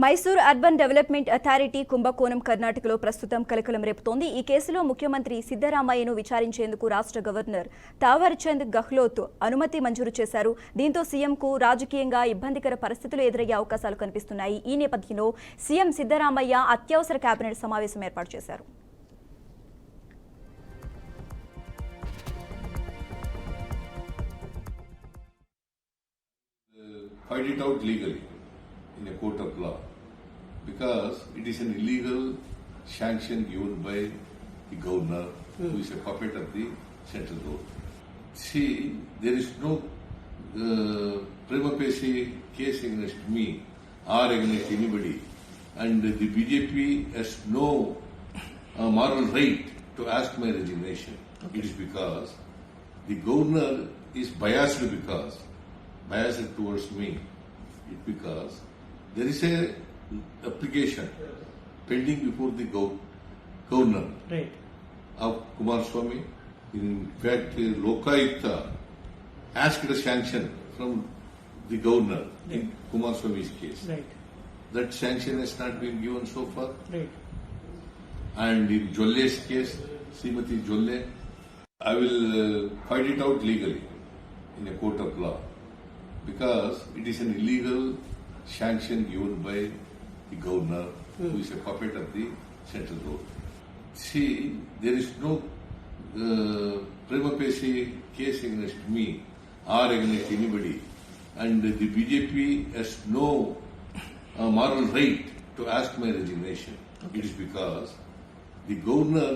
Mysore urban development authority కుంభకోణం కర్ణాటకలో ప్రస్తుతం కలకలం రేపుతోంది. ఈ కేసులో ముఖ్యమంత్రి సిద్ధరామయ్యను విచారించేందుకు రాష్ట్ర గవర్నర్ తావర్ చంద్ గెహ్లోట్ అనుమతి మంజూరు చేశారు. దీంతో సీఎంకు రాజకీయంగా ఇబ్బందికర పరిస్థితులు ఎదురయ్యే అవకాశాలు కనిపిస్తున్నాయి. ఈ నేపథ్యంలో సీఎం సిద్ధరామయ్య అత్యవసర కేబినెట్ సమావేశం ఏర్పాటు చేశారు. Find it out legally in a court of law because it is an illegal sanction given by the governor who is a puppet of the central government. See, there is no prima facie case against me or against anybody, and the BJP has no moral right to ask my resignation. Okay. It is because the governor is biased towards me. It because there is a application pending before the governor of Kumaraswamy. In fact, Lokayukta asked a sanction from the governor in Kumaraswamy's case. That sanction has not been given so far. And in Jolle's case, Srimati Jolle, I will find it out legally in a court of law because it is an illegal sanction given by the governor who is a puppet of the central government. See, there is no prima facie case against me or against anybody, and the BJP has no moral right to ask my resignation. Okay. It is because the governor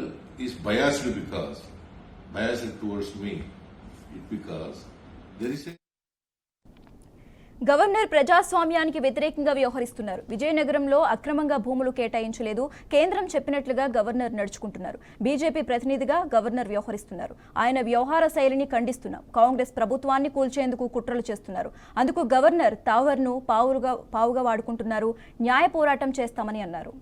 is biased towards me. It because there is a governor ప్రజాస్వామ్యానికి వ్యతిరేకంగా వ్యవహరిస్తున్నారు. విజయనగరంలో అక్రమంగా భూములు కేటాయించలేదు. కేంద్రం చెప్పినట్లుగా governor నడుచుకుంటున్నారు. BJP ప్రతినిధిగా governor వ్యవహరిస్తున్నారు. ఆయన వ్యవహార శైలిని ఖండిస్తున్నాం. కాంగ్రెస్ ప్రభుత్వాన్ని కూల్చేందుకు కుట్రలు చేస్తున్నారు. అందుకు గవర్నర్ తావర్ను పావుగా వాడుకుంటున్నారు. న్యాయ పోరాటం చేస్తామని అన్నారు.